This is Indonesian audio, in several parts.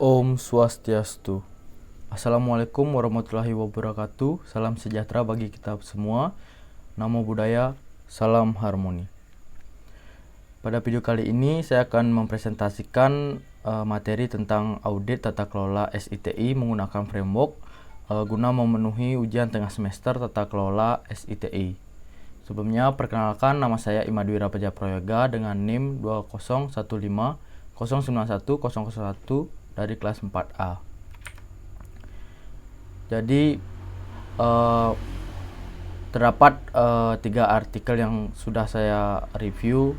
Om Swastiastu. Assalamualaikum warahmatullahi wabarakatuh. Salam sejahtera bagi kita semua. Namo Buddhaya, salam harmoni. Pada video kali ini saya akan mempresentasikan materi tentang audit tata kelola SITI menggunakan framework guna memenuhi ujian tengah semester tata kelola SITI. Sebelumnya perkenalkan, nama saya Imadwira Pajaprayoga dengan NIM 20150910001 dari kelas 4A. Jadi terdapat 3 artikel yang sudah saya review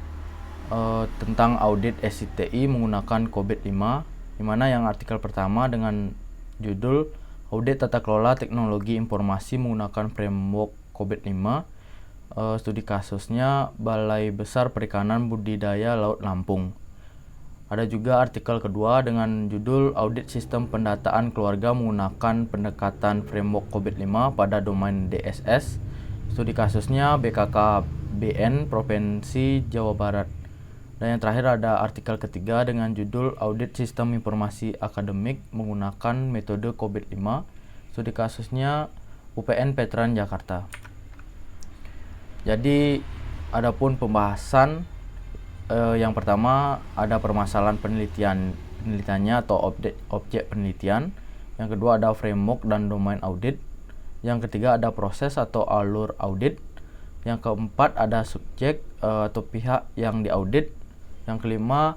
tentang audit SITI menggunakan COVID-5, di mana yang artikel pertama dengan judul Audit Tata Kelola Teknologi Informasi menggunakan Framework COVID-5. Studi kasusnya Balai Besar Perikanan Budidaya Laut Lampung. Ada juga artikel kedua dengan judul Audit Sistem Pendataan Keluarga menggunakan Pendekatan Framework COVID-5 pada domain DSS. Studi kasusnya BKKBN Provinsi Jawa Barat. Dan yang terakhir ada artikel ketiga dengan judul Audit Sistem Informasi Akademik menggunakan metode COVID-5. Studi kasusnya UPN Veteran Jakarta. Jadi adapun pembahasan yang pertama ada permasalahan penelitiannya atau objek penelitian. Yang kedua ada framework dan domain audit. Yang ketiga ada proses atau alur audit. Yang keempat ada subjek atau pihak yang diaudit. Yang kelima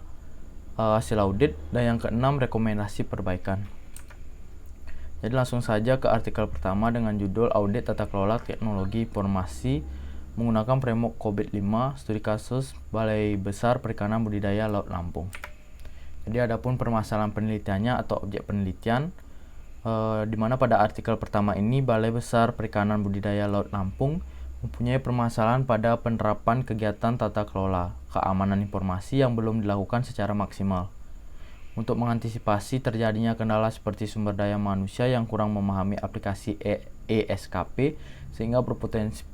hasil audit. Dan yang keenam rekomendasi perbaikan. Jadi langsung saja ke artikel pertama dengan judul Audit Tata Kelola Teknologi Informasi menggunakan framework COVID-5, studi kasus Balai Besar Perikanan Budidaya Laut Lampung. Jadi adapun permasalahan penelitiannya atau objek penelitian, di mana pada artikel pertama ini Balai Besar Perikanan Budidaya Laut Lampung mempunyai permasalahan pada penerapan kegiatan tata kelola keamanan informasi yang belum dilakukan secara maksimal. Untuk mengantisipasi terjadinya kendala seperti sumber daya manusia yang kurang memahami aplikasi ESKP sehingga berpotensi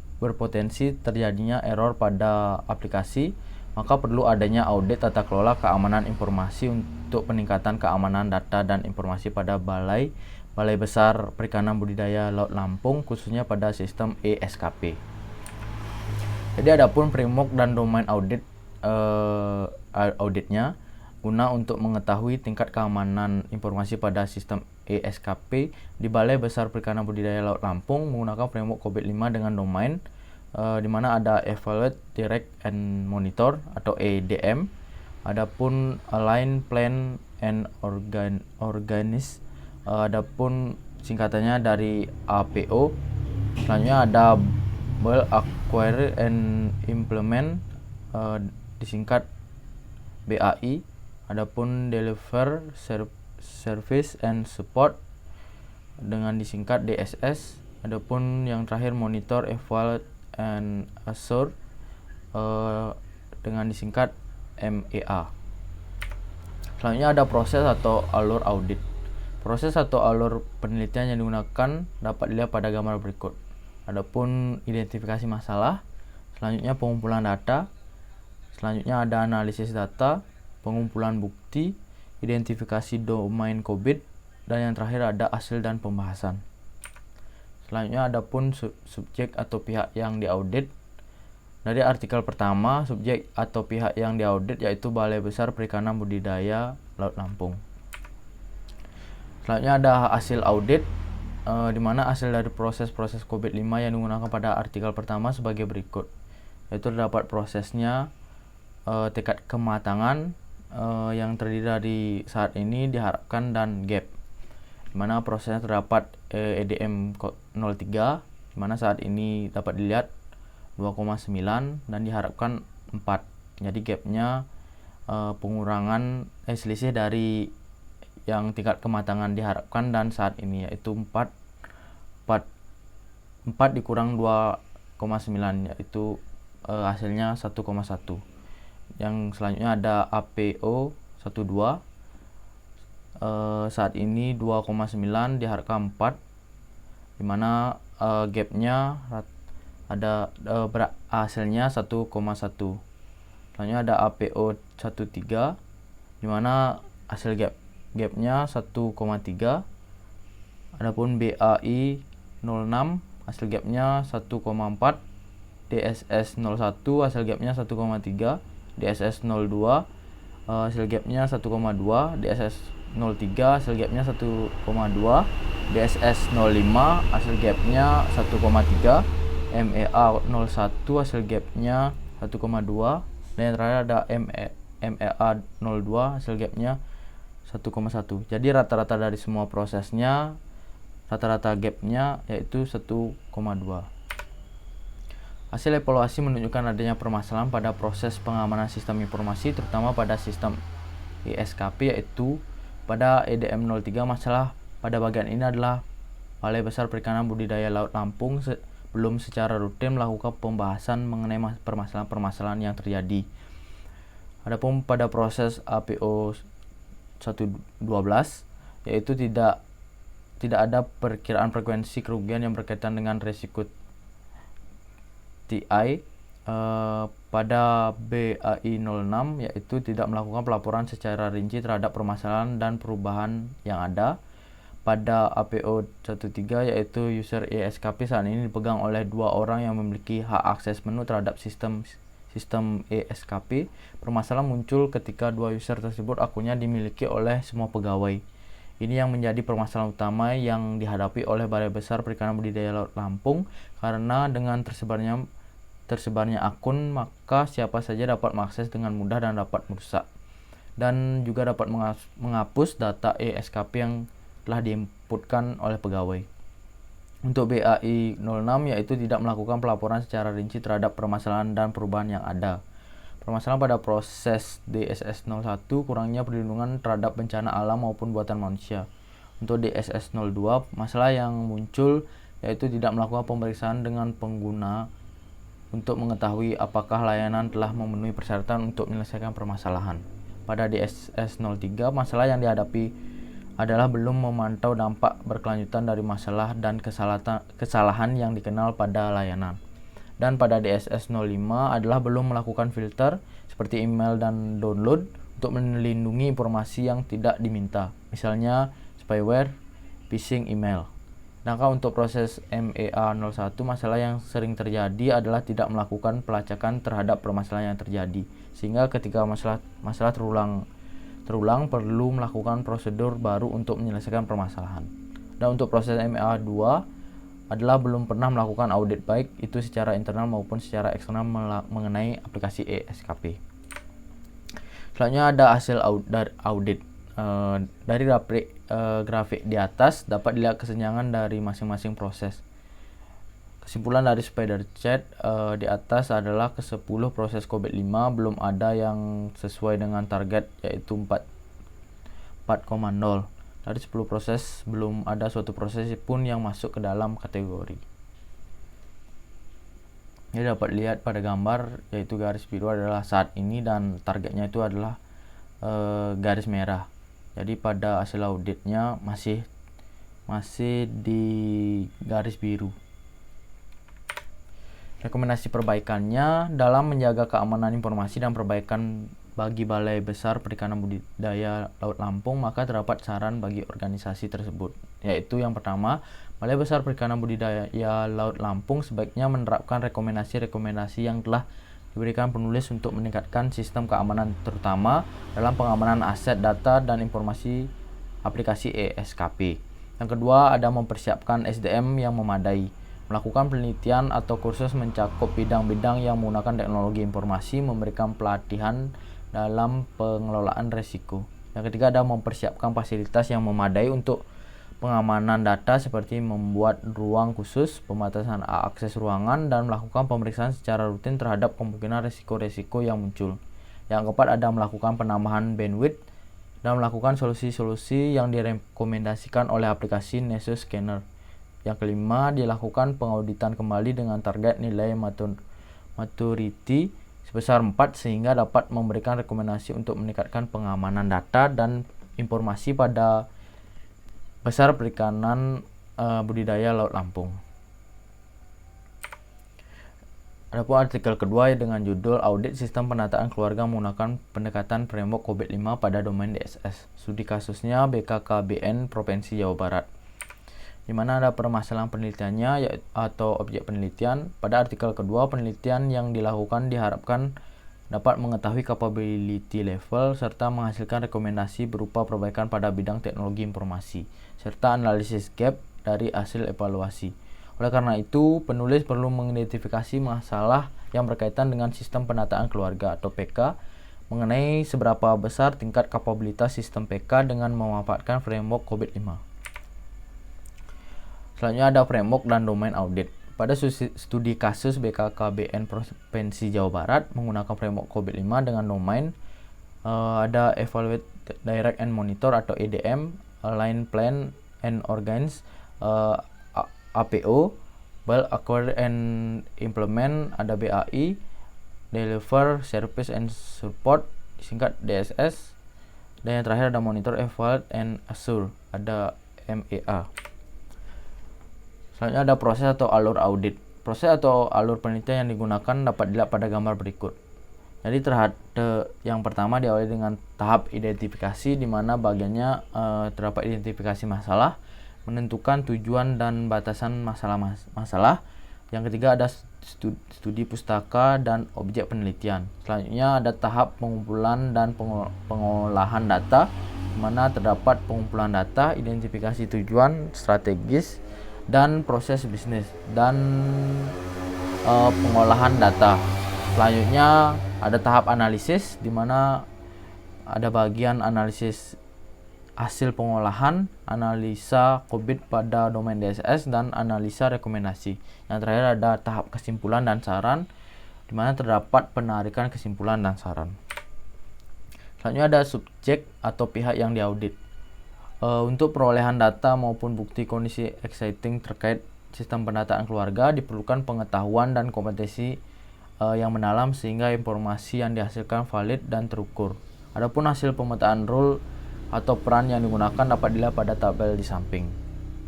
terjadinya error pada aplikasi, maka perlu adanya audit tata kelola keamanan informasi untuk peningkatan keamanan data dan informasi pada Balai Besar Perikanan Budidaya Laut Lampung, khususnya pada sistem ESKP. Jadi adapun framework dan domain auditnya guna untuk mengetahui tingkat keamanan informasi pada sistem ESKP di Balai Besar Perikanan Budidaya Laut Lampung menggunakan framework COVID-5 dengan domain di mana ada Evaluate, Direct, and Monitor atau EDM. Adapun Align, Plan, and Organize. Adapun singkatannya dari APO. Selanjutnya ada Build, Acquire, and Implement, disingkat BAI. Adapun Deliver, Service, and Support dengan disingkat DSS. Adapun yang terakhir Monitor, Evaluate, and Assure dengan disingkat MEA. Selanjutnya ada proses atau alur audit. Proses atau alur penelitian yang digunakan dapat dilihat pada gambar berikut. Adapun identifikasi masalah, selanjutnya pengumpulan data, selanjutnya ada analisis data, pengumpulan bukti, identifikasi domain COVID, dan yang terakhir ada hasil dan pembahasan. Selanjutnya adapun subjek atau pihak yang diaudit. Dari artikel pertama, subjek atau pihak yang diaudit yaitu Balai Besar Perikanan Budidaya Laut Lampung. Selanjutnya ada hasil audit, di mana hasil dari proses-proses COVID-5 yang digunakan pada artikel pertama sebagai berikut, yaitu terdapat prosesnya tingkat kematangan yang terdiri dari saat ini, diharapkan, dan gap, di mana prosesnya terdapat EDM 03, di mana saat ini dapat dilihat 2,9 dan diharapkan 4. Jadi gapnya pengurangan selisih dari yang tingkat kematangan diharapkan dan saat ini yaitu 4 dikurang 2,9 yaitu hasilnya 1,1. Yang selanjutnya ada APO 12, saat ini 2,9 diharapkan 4, dimana gapnya ada hasilnya 1,1. Selanjutnya ada APO 13, dimana hasil gap gapnya 1,3. Adapun BAI 06 hasil gapnya 1,4. DSS 01 hasil gapnya 1,3. DSS 02 hasil gapnya 1,2. DSS 03 hasil gapnya 1,2. DSS 05 hasil gapnya 1,3. MEA 01 hasil gapnya 1,2. Dan yang terakhir ada MEA 02 hasil gapnya 1,1. Jadi rata-rata dari semua prosesnya, rata-rata gapnya yaitu 1,2. Hasil evaluasi menunjukkan adanya permasalahan pada proses pengamanan sistem informasi, terutama pada sistem ESKP, yaitu pada EDM 03. Masalah pada bagian ini adalah Balai Besar Perikanan Budidaya Laut Lampung belum secara rutin melakukan pembahasan mengenai permasalahan-permasalahan yang terjadi. Adapun pada proses APO 112, yaitu tidak ada perkiraan frekuensi kerugian yang berkaitan dengan risiko TI. Pada BAI 06, yaitu tidak melakukan pelaporan secara rinci terhadap permasalahan dan perubahan yang ada. Pada APO 13, yaitu user ESKP saat ini dipegang oleh 2 orang yang memiliki hak akses penuh terhadap sistem ESKP. Permasalahan muncul ketika 2 user tersebut akunnya dimiliki oleh semua pegawai. Ini yang menjadi permasalahan utama yang dihadapi oleh Balai Besar Perikanan Budidaya Laut Lampung, karena dengan tersebarnya akun, maka siapa saja dapat mengakses dengan mudah dan dapat merusak, dan juga dapat menghapus data ESKP yang telah diinputkan oleh pegawai. Untuk BAI 06, yaitu tidak melakukan pelaporan secara rinci terhadap permasalahan dan perubahan yang ada. Permasalahan pada proses DSS 01, kurangnya perlindungan terhadap bencana alam maupun buatan manusia. Untuk DSS 02, masalah yang muncul yaitu tidak melakukan pemeriksaan dengan pengguna untuk mengetahui apakah layanan telah memenuhi persyaratan untuk menyelesaikan permasalahan. Pada DSS 03, masalah yang dihadapi adalah belum memantau dampak berkelanjutan dari masalah dan kesalahan yang dikenal pada layanan. Dan pada DSS 05 adalah belum melakukan filter seperti email dan download untuk melindungi informasi yang tidak diminta, misalnya spyware, phishing email. Sedangkan untuk proses MEA 01, masalah yang sering terjadi adalah tidak melakukan pelacakan terhadap permasalahan yang terjadi, sehingga ketika masalah terulang perlu melakukan prosedur baru untuk menyelesaikan permasalahan. Dan untuk proses MEA 2 adalah belum pernah melakukan audit, baik itu secara internal maupun secara eksternal mengenai aplikasi ESKP. Selanjutnya ada hasil audit. Dari grafik di atas dapat dilihat kesenjangan dari masing-masing proses. Kesimpulan dari spider chat di atas adalah ke-10 proses COVID 5 belum ada yang sesuai dengan target, yaitu 4,0. Dari 10 proses belum ada suatu proses pun yang masuk ke dalam kategori. Ini dapat lihat pada gambar, yaitu garis biru adalah saat ini dan targetnya itu adalah garis merah. Jadi pada hasil auditnya masih di garis biru. Rekomendasi perbaikannya dalam menjaga keamanan informasi dan perbaikan bagi Balai Besar Perikanan Budidaya Laut Lampung, maka terdapat saran bagi organisasi tersebut, yaitu yang pertama, Balai Besar Perikanan Budidaya Laut Lampung sebaiknya menerapkan rekomendasi-rekomendasi yang telah diberikan penulis untuk meningkatkan sistem keamanan, terutama dalam pengamanan aset, data, dan informasi aplikasi ESKP. Yang kedua, ada mempersiapkan SDM yang memadai, melakukan penelitian atau kursus mencakup bidang-bidang yang menggunakan teknologi informasi, memberikan pelatihan dalam pengelolaan risiko. Yang ketiga, ada mempersiapkan fasilitas yang memadai untuk pengamanan data seperti membuat ruang khusus, pembatasan akses ruangan, dan melakukan pemeriksaan secara rutin terhadap kemungkinan risiko-risiko yang muncul. Yang keempat, ada melakukan penambahan bandwidth dan melakukan solusi-solusi yang direkomendasikan oleh aplikasi Nessus Scanner. Yang kelima, dilakukan pengauditan kembali dengan target nilai maturity sebesar 4 sehingga dapat memberikan rekomendasi untuk meningkatkan pengamanan data dan informasi pada Besar Perikanan Budidaya Laut Lampung. Adapun artikel kedua dengan judul Audit Sistem Penataan Keluarga Menggunakan Pendekatan Framework COVID-5 pada Domain DSS. Studi kasusnya BKKBN Provinsi Jawa Barat. Di mana ada permasalahan penelitiannya atau objek penelitian. Pada artikel kedua, penelitian yang dilakukan diharapkan dapat mengetahui capability level serta menghasilkan rekomendasi berupa perbaikan pada bidang teknologi informasi serta analisis gap dari hasil evaluasi. Oleh karena itu, penulis perlu mengidentifikasi masalah yang berkaitan dengan sistem penataan keluarga atau PK, mengenai seberapa besar tingkat kapabilitas sistem PK dengan memanfaatkan framework COVID-5. Selanjutnya ada framework dan domain audit. Pada studi kasus BKKBN Provinsi Jawa Barat menggunakan framework COVID-5 dengan domain ada Evaluate, Direct and Monitor atau EDM, Align, Plan and Organize, APO, Build, Acquire and Implement ada BAI, Deliver, Service and Support disingkat DSS, dan yang terakhir ada Monitor, Evaluate and Assure ada MEA. Selanjutnya ada proses atau alur audit. Proses atau alur penelitian yang digunakan dapat dilihat pada gambar berikut. Jadi yang pertama diawali dengan tahap identifikasi, di mana bagiannya terdapat identifikasi masalah, menentukan tujuan dan batasan masalah. Yang ketiga ada studi pustaka dan objek penelitian. Selanjutnya ada tahap pengumpulan dan pengolahan data, di mana terdapat pengumpulan data, identifikasi tujuan strategis dan proses bisnis dan pengolahan data. Selanjutnya ada tahap analisis, di mana ada bagian analisis hasil pengolahan, analisa COVID pada domain DSS, dan analisa rekomendasi. Yang terakhir ada tahap kesimpulan dan saran, di mana terdapat penarikan kesimpulan dan saran. Selanjutnya ada subjek atau pihak yang diaudit. Untuk perolehan data maupun bukti kondisi exciting terkait sistem pendataan keluarga diperlukan pengetahuan dan kompetensi yang mendalam sehingga informasi yang dihasilkan valid dan terukur. Adapun hasil pemetaan role atau peran yang digunakan dapat dilihat pada tabel di samping.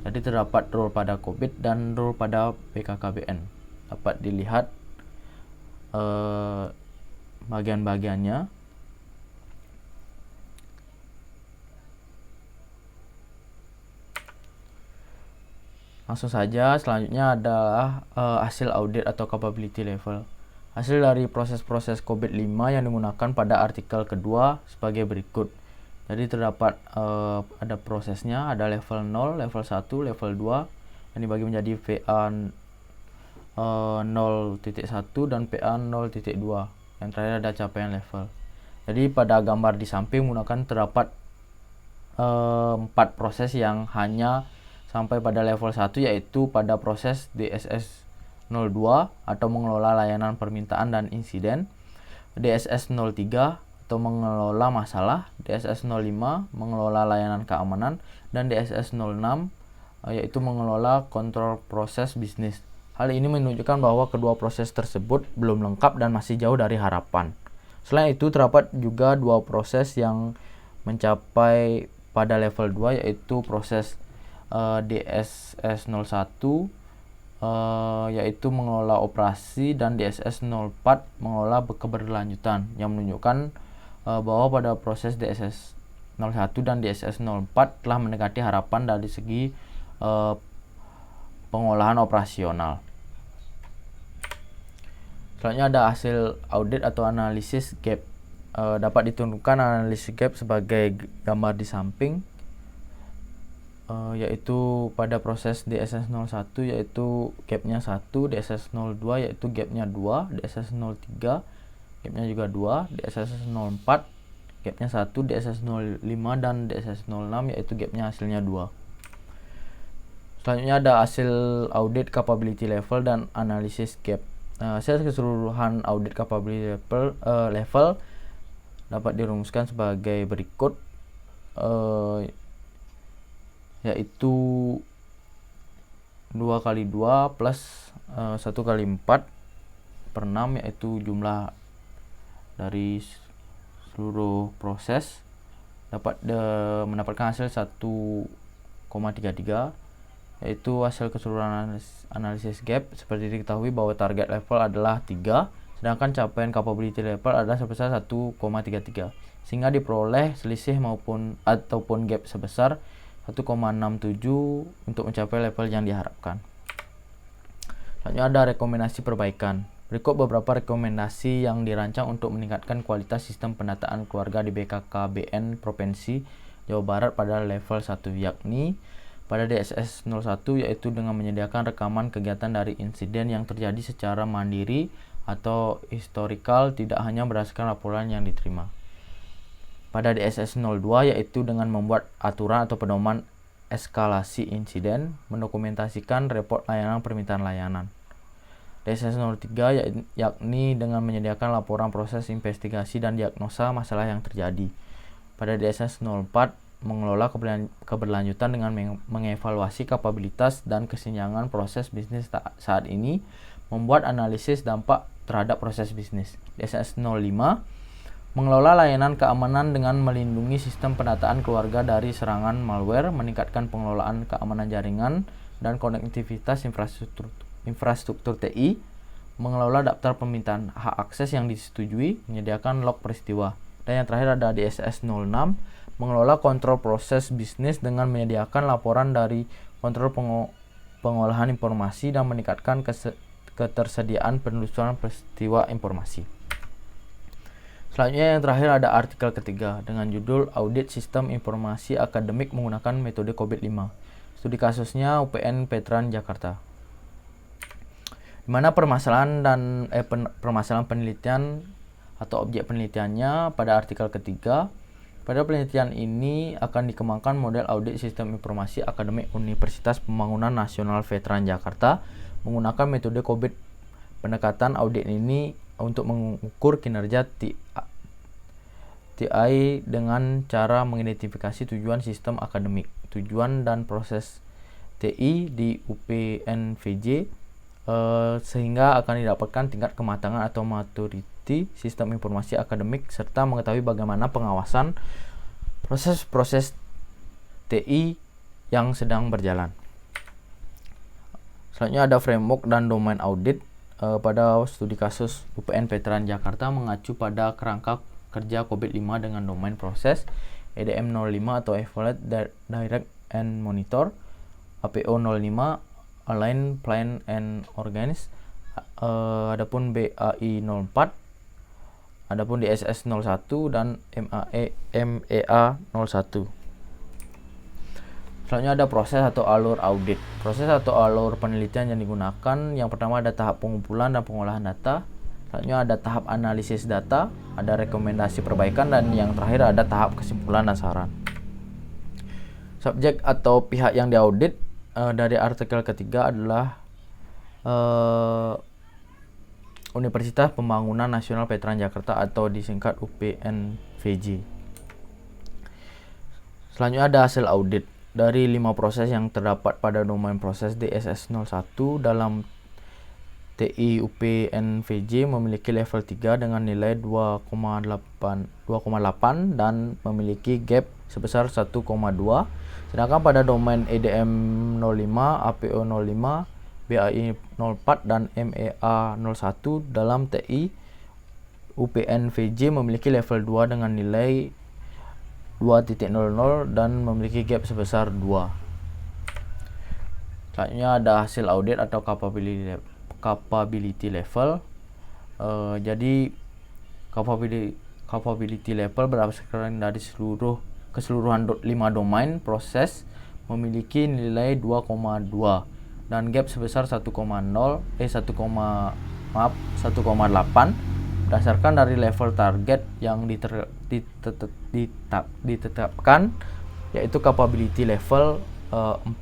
Jadi terdapat role pada COVID dan role pada BKKBN. Dapat dilihat bagian-bagiannya. Langsung saja, selanjutnya adalah hasil audit atau capability level. Hasil dari proses-proses COVID-5 yang digunakan pada artikel kedua sebagai berikut. Jadi terdapat ada prosesnya, ada level 0, level 1, level 2 yang dibagi menjadi VA 0.1 dan PA 0.2. Yang terakhir ada capaian level. Jadi pada gambar di samping menggunakan terdapat 4 proses yang hanya sampai pada level 1, yaitu pada proses DSS 02 atau mengelola layanan permintaan dan insiden, DSS 03 atau mengelola masalah, DSS 05 mengelola layanan keamanan, dan DSS 06 yaitu mengelola kontrol proses bisnis. Hal ini menunjukkan bahwa kedua proses tersebut belum lengkap dan masih jauh dari harapan. Selain itu, terdapat juga 2 proses yang mencapai pada level 2, yaitu proses DSS 01 yaitu mengelola operasi, dan DSS 04 mengelola keberlanjutan, yang menunjukkan bahwa pada proses DSS 01 dan DSS 04 telah mendekati harapan dari segi pengolahan operasional. Selanjutnya ada hasil audit atau analisis gap. Dapat ditentukan analisis gap sebagai gambar di samping, yaitu pada proses DSS 01 yaitu gapnya 1, DSS 02 yaitu gapnya 2, DSS 03 gapnya juga 2, DSS 04 gapnya 1, DSS 05 dan DSS 06 yaitu gapnya hasilnya 2. Selanjutnya ada hasil audit capability level dan analisis gap. Hasil keseluruhan audit capability level dapat dirumuskan sebagai berikut, yaitu 2 kali 2 plus 1 kali 4 per 6, yaitu jumlah dari seluruh proses dapat mendapatkan hasil 1,33, yaitu hasil keseluruhan analisis gap. Seperti diketahui bahwa target level adalah 3, sedangkan capaian capability level adalah sebesar 1,33, sehingga diperoleh selisih ataupun gap sebesar 1,67 untuk mencapai level yang diharapkan. Selanjutnya ada rekomendasi perbaikan. Berikut beberapa rekomendasi yang dirancang untuk meningkatkan kualitas sistem pendataan keluarga di BKKBN Provinsi Jawa Barat pada level 1, yakni pada DSS 01, yaitu dengan menyediakan rekaman kegiatan dari insiden yang terjadi secara mandiri atau historikal, tidak hanya berdasarkan laporan yang diterima. Pada DSS 02, yaitu dengan membuat aturan atau pedoman eskalasi insiden, mendokumentasikan report layanan permintaan layanan. DSS 03, yakni dengan menyediakan laporan proses investigasi dan diagnosa masalah yang terjadi. Pada DSS 04, mengelola keberlanjutan dengan mengevaluasi kapabilitas dan kesenjangan proses bisnis saat ini, membuat analisis dampak terhadap proses bisnis. DSS 05, mengelola layanan keamanan dengan melindungi sistem pendataan keluarga dari serangan malware, meningkatkan pengelolaan keamanan jaringan dan konektivitas infrastruktur TI, mengelola daftar permintaan hak akses yang disetujui, menyediakan log peristiwa. Dan yang terakhir ada DSS 06, mengelola kontrol proses bisnis dengan menyediakan laporan dari kontrol pengolahan informasi dan meningkatkan ketersediaan penelusuran peristiwa informasi. Selanjutnya yang terakhir ada artikel ketiga dengan judul Audit Sistem Informasi Akademik menggunakan metode COVID-5. Studi kasusnya UPN Veteran Jakarta. Di mana permasalahan penelitian atau objek penelitiannya pada artikel ketiga. Pada penelitian ini akan dikembangkan model audit sistem informasi akademik Universitas Pembangunan Nasional Veteran Jakarta menggunakan metode COVID. Pendekatan audit ini untuk mengukur kinerja TI dengan cara mengidentifikasi tujuan sistem akademik, tujuan dan proses TI di UPNVJ, sehingga akan didapatkan tingkat kematangan atau maturity sistem informasi akademik serta mengetahui bagaimana pengawasan proses-proses TI yang sedang berjalan. Selanjutnya ada framework dan domain audit. Pada studi kasus UPN Veteran Jakarta mengacu pada kerangka kerja COVID-5 dengan domain proses EDM 05 atau Evaluate, Direct and Monitor, APO 05 Align, Plan and Organize, adapun BAI 04, adapun DSS 01 dan MEA 01. Selanjutnya ada proses atau alur audit. Proses atau alur penelitian yang digunakan, yang pertama ada tahap pengumpulan dan pengolahan data. Selanjutnya ada tahap analisis data, ada rekomendasi perbaikan, dan yang terakhir ada tahap kesimpulan dan saran. Subjek atau pihak yang diaudit dari artikel ketiga adalah Universitas Pembangunan Nasional Veteran Jakarta atau disingkat UPNVJ. Selanjutnya ada hasil audit. Dari 5 proses yang terdapat pada domain proses DSS 01 dalam TI UPNVJ memiliki level 3 dengan nilai 2,8 dan memiliki gap sebesar 1,2. Sedangkan pada domain EDM 05, APO 05, BAI 04 dan MEA 01 dalam TI UPNVJ memiliki level 2 dengan nilai 2.00 dan memiliki gap sebesar 2. Selanjutnya ada hasil audit atau capability level. Jadi capability level berdasarkan dari keseluruhan 5 domain proses memiliki nilai 2,2 dan gap sebesar 1,8 berdasarkan dari level target yang ditetapkan, yaitu capability level 4.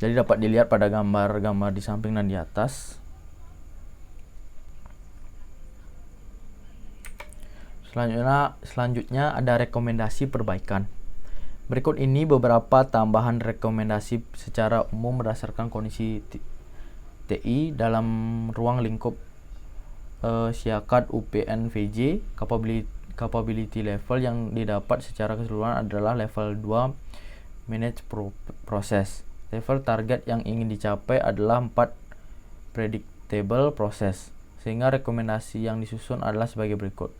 Jadi dapat dilihat pada gambar-gambar di samping dan di atas. Selanjutnya ada rekomendasi perbaikan. Berikut ini beberapa tambahan rekomendasi secara umum berdasarkan kondisi TI dalam ruang lingkup Syakat UPNVJ. Capability level yang didapat secara keseluruhan adalah level 2 manage proses. Level target yang ingin dicapai adalah 4 predictable proses, sehingga rekomendasi yang disusun adalah sebagai berikut.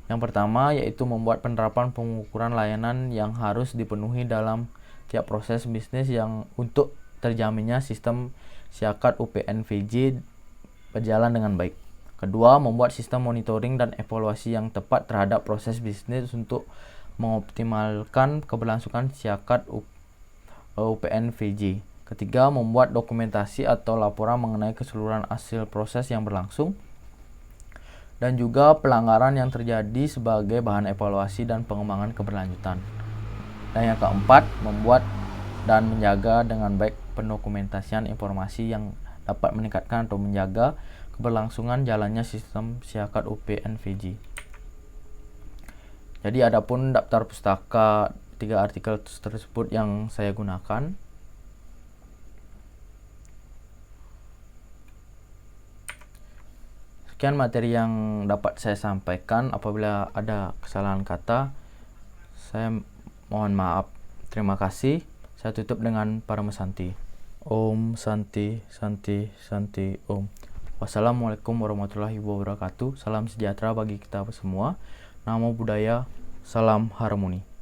Yang pertama yaitu membuat penerapan pengukuran layanan yang harus dipenuhi dalam tiap proses bisnis yang untuk terjaminnya sistem Siakat UPN-VJ berjalan dengan baik. Kedua, membuat sistem monitoring dan evaluasi yang tepat terhadap proses bisnis untuk mengoptimalkan keberlangsungan Siakat UPN-VJ. Ketiga, membuat dokumentasi atau laporan mengenai keseluruhan hasil proses yang berlangsung dan juga pelanggaran yang terjadi sebagai bahan evaluasi dan pengembangan keberlanjutan. Dan yang keempat, membuat dan menjaga dengan baik pendokumentasian informasi yang dapat meningkatkan atau menjaga keberlangsungan jalannya sistem Siakat UPN-VJ. Jadi adapun daftar pustaka 3 artikel tersebut yang saya gunakan. Sekian materi yang dapat saya sampaikan. Apabila ada kesalahan kata, saya mohon maaf. Terima kasih. Saya tutup dengan Parama Santi. Om Santi Santi Santi Om. Wassalamualaikum warahmatullahi wabarakatuh. Salam sejahtera bagi kita semua. Namo Buddhaya. Salam harmoni.